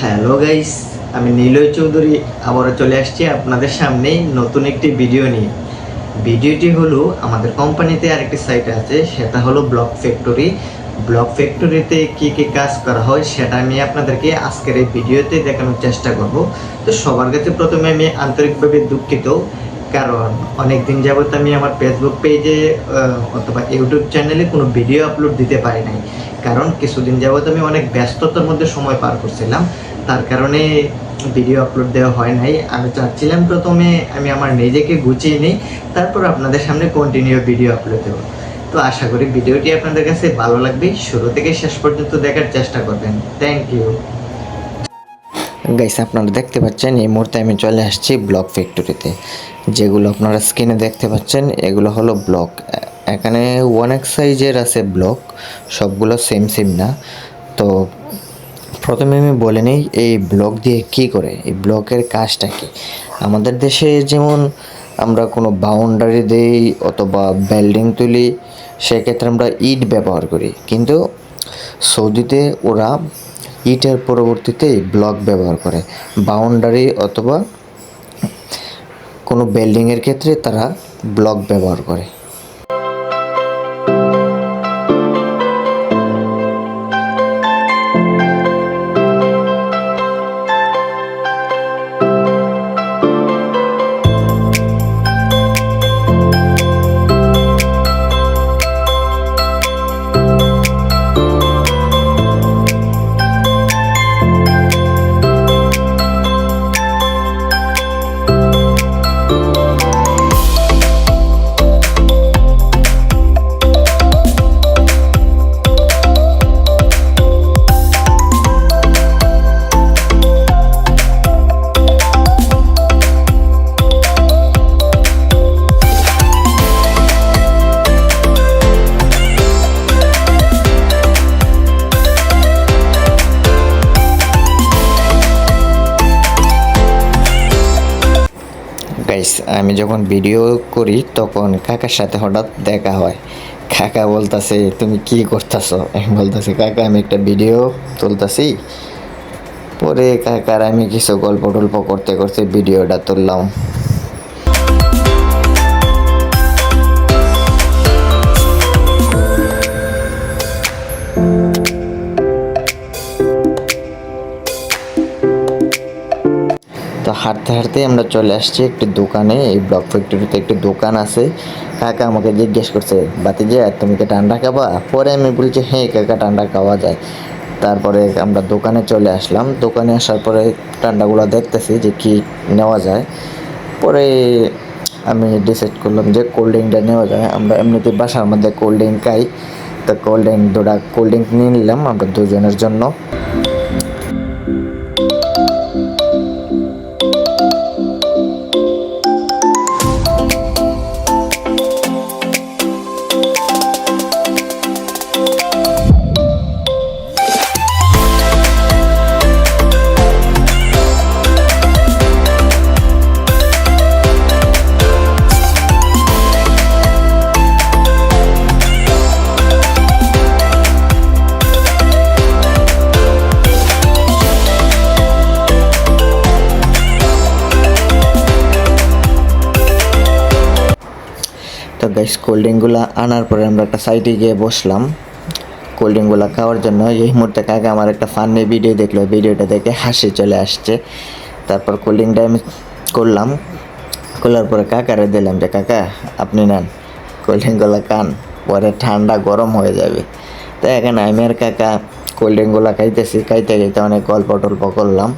Hello guys, আমি নীলয় চৌধুরী আবারও চলে আসছি আপনাদের সামনে নতুন একটি ভিডিও নিয়ে। ভিডিওটি হলো আমাদের কোম্পানিতে আরেকটি সাইট আছে, সেটা হলো ব্লক ফ্যাক্টরি। ব্লক ফ্যাক্টরিতে কী কী কাজ করা হয় সেটা আমি আপনাদেরকে আজকের এই ভিডিওতে দেখানোর চেষ্টা করব। তো সবার কাছে প্রথমে আমি আন্তরিকভাবে দুঃখিত, কারণ অনেক দিন যাবত আমি আমার ফেসবুক পেজে অথবা ইউটিউব চ্যানেলে কোনো ভিডিও আপলোড দিতে পারি নাই, কারণ কিছুদিন যাবত আমি অনেক ব্যস্ততার মধ্যে সময় পার করছিলাম, তার কারণে ভিডিও আপলোড দেওয়া হয় নাই। আমি চাচ্ছিলাম প্রথমে আমি আমার নিজেকে গুছিয়ে নিই, তারপর আপনাদের সামনে কন্টিনিউ ভিডিও আপলোড দেবো। তো আশা করি ভিডিওটি আপনাদের কাছে ভালো লাগবে, শুরু থেকে শেষ পর্যন্ত দেখার চেষ্টা করবেন। থ্যাংক ইউ গাইস, আপনারা দেখতে পাচ্ছেন এই মুহূর্তে আমি চলে আসছি ব্লক ফ্যাক্টরিতে। যেগুলো আপনারা স্ক্রিনে দেখতে পাচ্ছেন এগুলো হলো ব্লক। এখানে অনেক সাইজের আছে ব্লক, সবগুলো সেম না। তো প্রথমে আমি বলে নিই এই ব্লক দিয়ে কী করে, এই ব্লকের কাজটা কি। আমাদের দেশে যেমন আমরা কোনো বাউন্ডারি দেই অথবা বিল্ডিং তুলি, সেক্ষেত্রে আমরা ইট ব্যবহার করি, কিন্তু সৌদিতে ওরা ইটের পরবর্তীতে ব্লক ব্যবহার করে। বাউন্ডারি অথবা কোনো বিল্ডিংয়ের ক্ষেত্রে তারা ব্লক ব্যবহার করে। গাইস, আমি যখন ভিডিও করি তখন কাকার সাথে হঠাৎ দেখা হয়। কাকা বলতেছে, তুমি কি করতেছো? আমি বলতেছি, কাকা আমি একটা ভিডিও তুলতেছি। পরে কাকার আমি কিছু গল্প টল্প করতে করতে ভিডিওটা তুললাম। তো হাঁটতে হাঁটতে আমরা চলে আসছি একটি দোকানে। এই ব্লক ফ্যাক্টরিতে একটি দোকান আছে। কাকা আমাকে জিজ্ঞেস করছে, বাতিজা তুমি কি ঠান্ডা খাবা? পরে আমি বলছি, হ্যাঁ কাকা ঠান্ডা খাওয়া যায়। তারপরে আমরা দোকানে চলে আসলাম। দোকানে আসার পরে ঠান্ডাগুলো দেখতেছি যে কি নেওয়া যায়। পরে আমি ডিসাইড করলাম যে কোল্ড ড্রিঙ্কটা নেওয়া যায়। আমরা এমনিতে বাসার মধ্যে কোল্ড ড্রিঙ্ক খাই, তো কোল্ড ড্রিঙ্ক নিয়ে নিলাম আমরা দুজনের জন্য। তো গাইস, কোল্ড ড্রিঙ্কগুলো আনার পরে আমরা একটা সাইডে গিয়ে বসলাম কোল্ড ড্রিঙ্কগুলো খাওয়ার জন্য। এই মুহূর্তে কাকা আমার একটা ফানি ভিডিও দেখলো, ভিডিওটা দেখে হাসি চলে আসছে। তারপর কোল্ড ড্রিঙ্কটা আমি খোলার পরে কাকারে দিলাম যে কাকা আপনি নেন, কোল্ড ড্রিঙ্কগুলো খান, পরে ঠান্ডা গরম হয়ে যাবে। তো এখানে আমি আর কাকা কোল্ড ড্রিঙ্কগুলো খাইতে খাইতে অনেক গল্প টল্প করলাম।